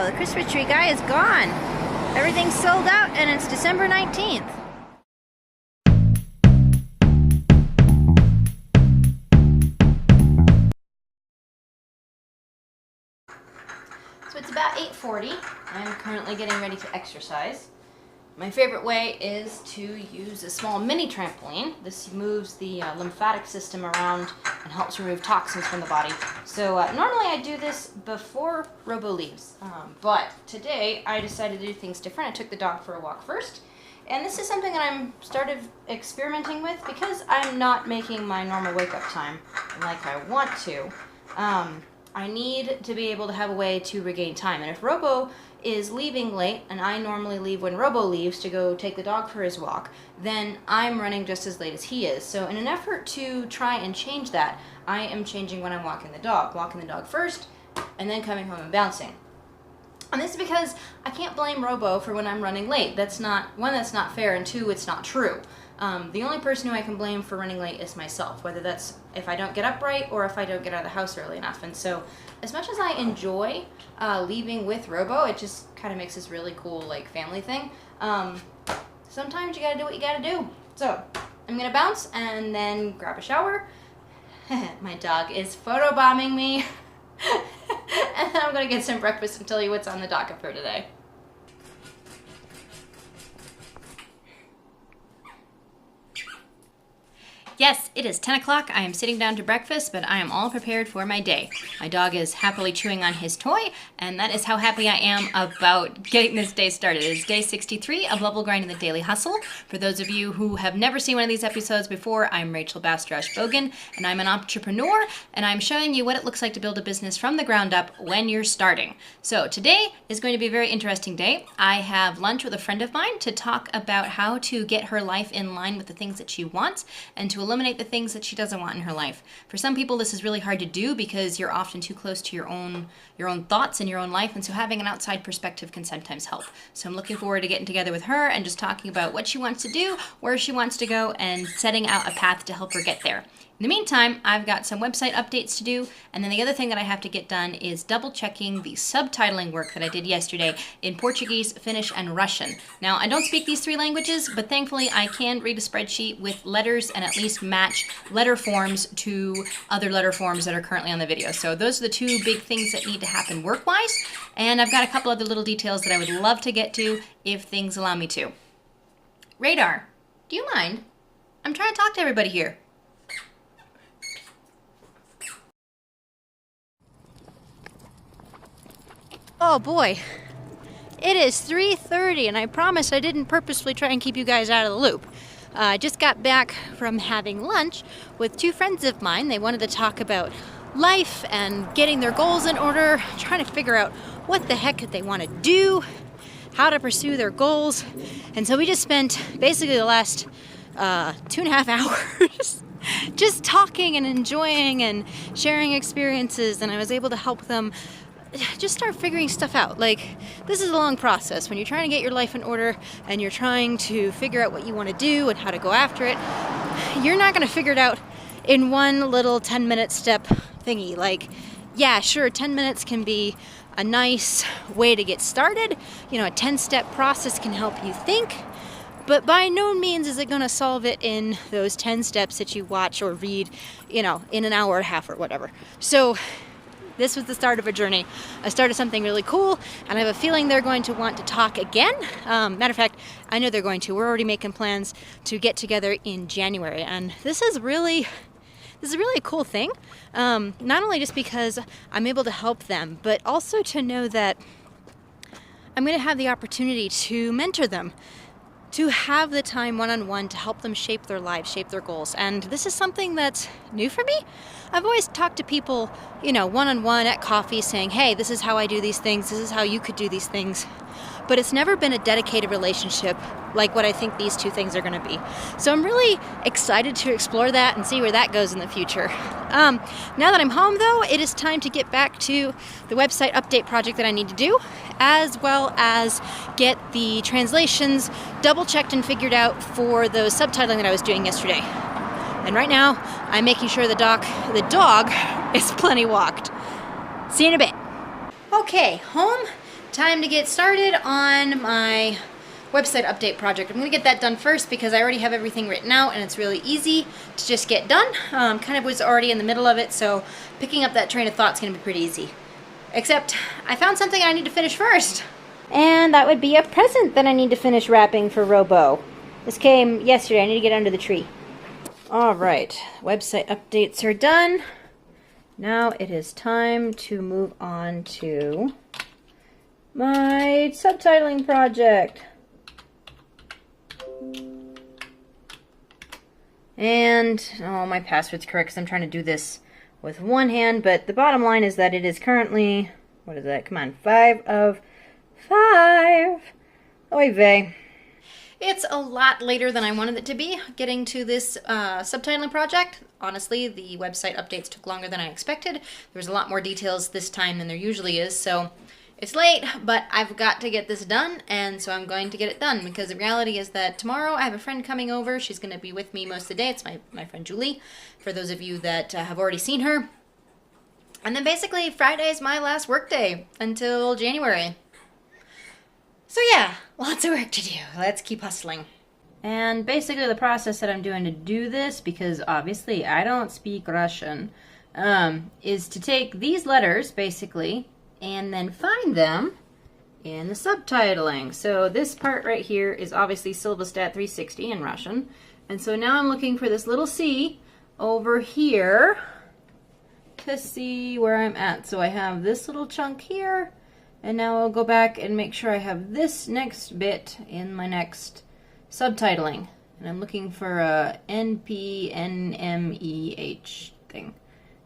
Wow, the Christmas tree guy is gone. Everything's sold out and it's December 19th. So it's about 8:40. I'm currently getting ready to exercise. My favorite way is to use a small mini trampoline. This moves the lymphatic system around and helps remove toxins from the body. So normally I do this before Robo leaves, but today I decided to do things different. I took the dog for a walk first, and this is something that I'm started experimenting with because I'm not making my normal wake-up time like I want to. I need to be able to have a way to regain time, and if Robo is leaving late, and I normally leave when Robo leaves to go take the dog for his walk, then I'm running just as late as he is. So in an effort to try and change that, I am changing when I'm walking the dog first, and then coming home and bouncing. And this is because I can't blame Robo for when I'm running late. That's not, one, that's not fair, and two, it's not true. The only person who I can blame for running late is myself, whether that's if I don't get up right or if I don't get out of the house early enough. And so as much as I enjoy leaving with Robo, it just kind of makes this really cool like family thing. Sometimes you gotta do what you gotta do. So I'm gonna bounce and then grab a shower. My dog is photobombing me. And then I'm gonna get some breakfast and tell you what's on the docket for today. Yes, it is 10 o'clock. I am sitting down to breakfast, but I am all prepared for my day. My dog is happily chewing on his toy, and that is how happy I am about getting this day started. It is day 63 of Level Grind and the Daily Hustle. For those of you who have never seen one of these episodes before, I'm Bastarache Bogan, and I'm an entrepreneur, and I'm showing you what it looks like to build a business from the ground up when you're starting. So today is going to be a very interesting day. I have lunch with a friend of mine to talk about how to get her life in line with the things that she wants and to eliminate the things that she doesn't want in her life. For some people, this is really hard to do because you're often too close to your own thoughts and your own life, and so having an outside perspective can sometimes help. So I'm looking forward to getting together with her and just talking about what she wants to do, where she wants to go, and setting out a path to help her get there. In the meantime, I've got some website updates to do, and then the other thing that I have to get done is double checking the subtitling work that I did yesterday in Portuguese, Finnish, and Russian. Now, I don't speak these three languages, but thankfully I can read a spreadsheet with letters and at least match letter forms to other letter forms that are currently on the video. So those are the two big things that need to happen work-wise, and I've got a couple other little details that I would love to get to if things allow me to. Radar, do you mind? I'm trying to talk to everybody here. Oh boy, it is 3:30 and I promise I didn't purposefully try and keep you guys out of the loop. I just got back from having lunch with two friends of mine. They wanted to talk about life and getting their goals in order, trying to figure out what the heck they want to do, how to pursue their goals. And so we just spent basically the last 2.5 hours just talking and enjoying and sharing experiences, and I was able to help them just start figuring stuff out. Like, this is a long process. When you're trying to get your life in order and you're trying to figure out what you want to do and how to go after it, you're not going to figure it out in one little 10-minute step thingy. Like, yeah, sure, 10 minutes can be a nice way to get started. You know, a 10-step process can help you think, but by no means is it going to solve it in those 10 steps that you watch or read, you know, in an hour and a half or whatever. So this was the start of a journey. I started something really cool, and I have a feeling they're going to want to talk again. Matter of fact, I know they're going to. We're already making plans to get together in January, and this is really a cool thing. Not only just because I'm able to help them, but also to know that I'm going to have the opportunity to mentor them, to have the time one-on-one to help them shape their lives, shape their goals. And this is something that's new for me. I've always talked to people, you know, one-on-one at coffee saying, hey, this is how I do these things, this is how you could do these things. But it's never been a dedicated relationship like what I think these two things are going to be. So I'm really excited to explore that and see where that goes in the future. Now that I'm home, though, it is time to get back to the website update project that I need to do, as well as get the translations double-checked and figured out for those subtitling that I was doing yesterday. And right now, I'm making sure the dog is plenty walked. See you in a bit. Okay, home. time to get started on my website update project. I'm going to get that done first because I already have everything written out and it's really easy to just get done. Kind of was already in the middle of it, so picking up that train of thought is going to be pretty easy. Except I found something I need to finish first. And that would be a present that I need to finish wrapping for Robo. This came yesterday. I need to get under the tree. Alright, website updates are done. Now it is time to move on to my subtitling project. And, oh, my password's correct because I'm trying to do this with one hand, but the bottom line is that it is currently, what is that? Come on, 5 of 5. Oy vey. It's a lot later than I wanted it to be, getting to this subtitling project. Honestly, the website updates took longer than I expected. There was a lot more details this time than there usually is, so it's late, but I've got to get this done, and so I'm going to get it done, because the reality is that tomorrow I have a friend coming over. She's going to be with me most of the day. It's my friend Julie, for those of you that have already seen her. And then basically Friday is my last work day until January. So yeah, lots of work to do. Let's keep hustling. And basically the process that I'm doing to do this, because obviously I don't speak Russian, is to take these letters, basically, and then find them in the subtitling. So this part right here is obviously Silvestat 360 in Russian. And so now I'm looking for this little C over here to see where I'm at. So I have this little chunk here, and now I'll go back and make sure I have this next bit in my next subtitling. And I'm looking for a NPNMEH thing.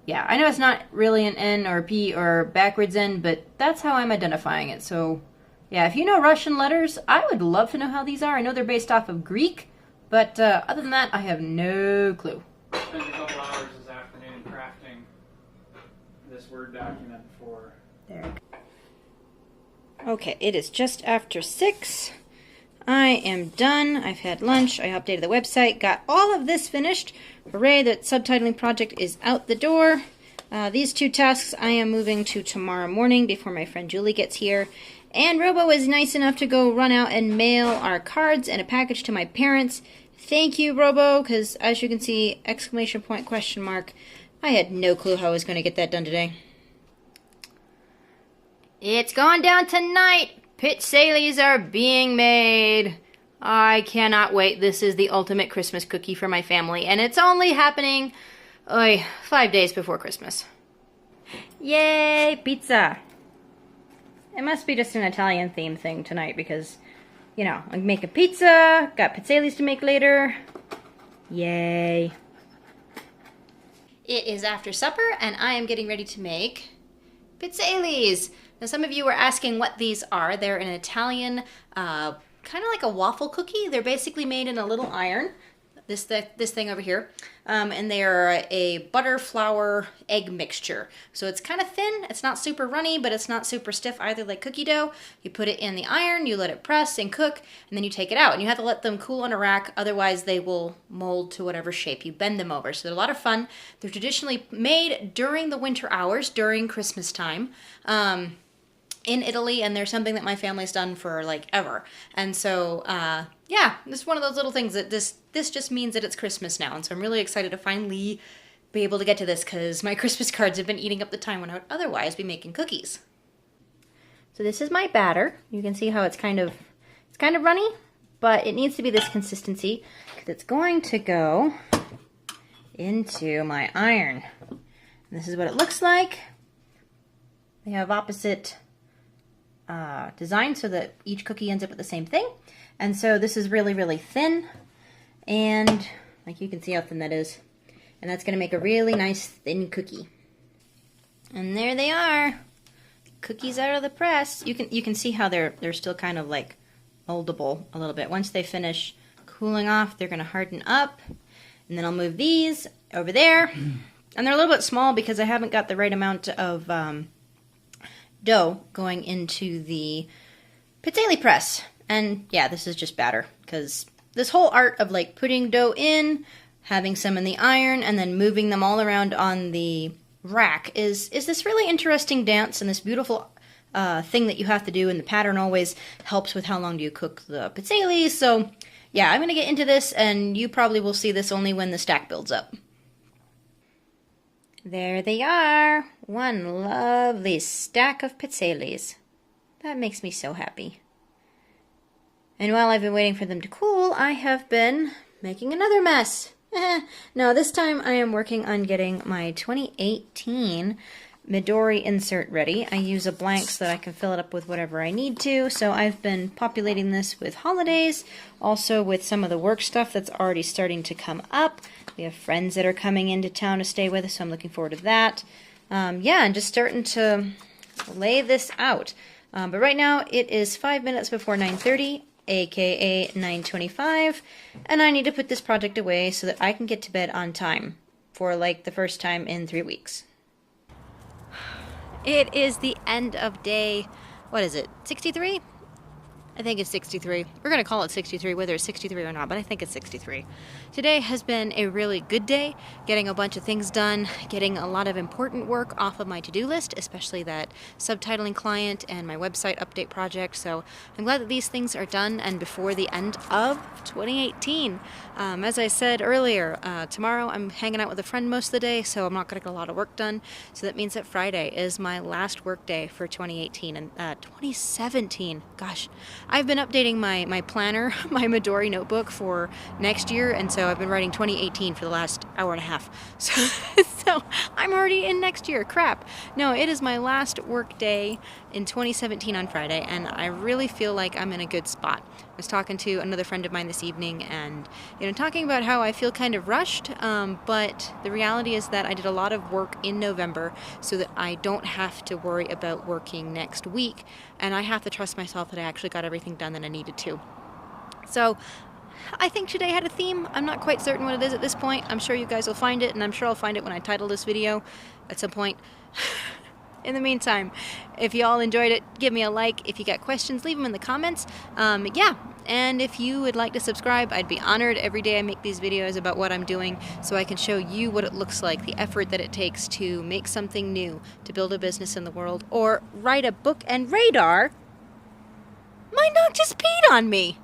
Yeah, I know it's not really an N or a P or backwards N, but that's how I'm identifying it. So, yeah, if you know Russian letters, I would love to know how these are. I know they're based off of Greek, but other than that, I have no clue. I spent a couple hours this afternoon crafting this Word document for... There. Okay, it is just after 6. I am done. I've had lunch. I updated the website. Got all of this finished. Hooray, that subtitling project is out the door. These 2 tasks I am moving to tomorrow morning before my friend Julie gets here. And Robo is nice enough to go run out and mail our cards and a package to my parents. Thank you, Robo, because as you can see, exclamation point, question mark. I had no clue how I was going to get that done today. It's going down tonight. Pit Salies are being made. I cannot wait. This is the ultimate Christmas cookie for my family, and it's only happening 5 days before Christmas. Yay, pizza! It must be just an Italian theme thing tonight because, you know, I'm making pizza, got Pit Salies to make later. Yay. It is after supper, and I am getting ready to make Pit Salies. Now, some of you were asking what these are. They're an Italian, kind of like a waffle cookie. They're basically made in a little iron, this thing over here, and they are a butter, flour, egg mixture. So it's kind of thin. It's not super runny, but it's not super stiff either like cookie dough. You put it in the iron, you let it press and cook, and then you take it out. And you have to let them cool on a rack, otherwise they will mold to whatever shape you bend them over. So they're a lot of fun. They're traditionally made during the winter hours, during Christmas time. In Italy, and they're something that my family's done for like ever. And so, yeah, this is one of those little things that this just means that it's Christmas now. And so I'm really excited to finally be able to get to this because my Christmas cards have been eating up the time when I would otherwise be making cookies. So this is my batter. You can see how it's kind of runny, but it needs to be this consistency because it's going to go into my iron. And this is what it looks like. They have opposite design so that each cookie ends up with the same thing. And so this is really, really thin, and like you can see how thin that is. And that's going to make a really nice thin cookie. And there they are. Cookies out of the press. You can see how they're still kind of like moldable a little bit. Once they finish cooling off, they're going to harden up. And then I'll move these over there. And they're a little bit small because I haven't got the right amount of dough going into the pizzelle press. And yeah, this is just batter because this whole art of like putting dough in, having some in the iron, and then moving them all around on the rack is this really interesting dance and this beautiful thing that you have to do, and the pattern always helps with how long do you cook the pizzelles. So yeah, I'm going to get into this, and you probably will see this only when the stack builds up. There they are. One lovely stack of pizzelles. That makes me so happy. And while I've been waiting for them to cool, I have been making another mess. No, this time I am working on getting my 2018 Midori insert ready. I use a blank so that I can fill it up with whatever I need to. So I've been populating this with holidays, also with some of the work stuff that's already starting to come up. We have friends that are coming into town to stay with us, so I'm looking forward to that. Yeah, and just starting to lay this out. But right now it is 5 minutes before 9:30, aka 9:25, and I need to put this project away so that I can get to bed on time for like the first time in 3 weeks. It is the end of day, what is it, 63? I think it's 63. We're going to call it 63, whether it's 63 or not, but I think it's 63. Today has been a really good day, getting a bunch of things done, getting a lot of important work off of my to-do list, especially that subtitling client and my website update project. So I'm glad that these things are done and before the end of 2018. As I said earlier, tomorrow I'm hanging out with a friend most of the day, so I'm not going to get a lot of work done. So that means that Friday is my last work day for 2018 and 2017. Gosh. I've been updating my planner, my Midori notebook for next year, and so I've been writing 2018 for the last hour and a half. So I'm already in next year. Crap. No, it is my last work day in 2017 on Friday, and I really feel like I'm in a good spot. I was talking to another friend of mine this evening, and talking about how I feel kind of rushed, but the reality is that I did a lot of work in November so that I don't have to worry about working next week, and I have to trust myself that I actually got everything done that I needed to. So I think today had a theme. I'm not quite certain what it is at this point. I'm sure you guys will find it, and I'm sure I'll find it when I title this video at some point. In the meantime, if you all enjoyed it, give me a like. If you got questions, leave them in the comments. Yeah, and if you would like to subscribe, I'd be honored. Every day I make these videos about what I'm doing so I can show you what it looks like, the effort that it takes to make something new, to build a business in the world, or write a book, and Radar might not just peed on me.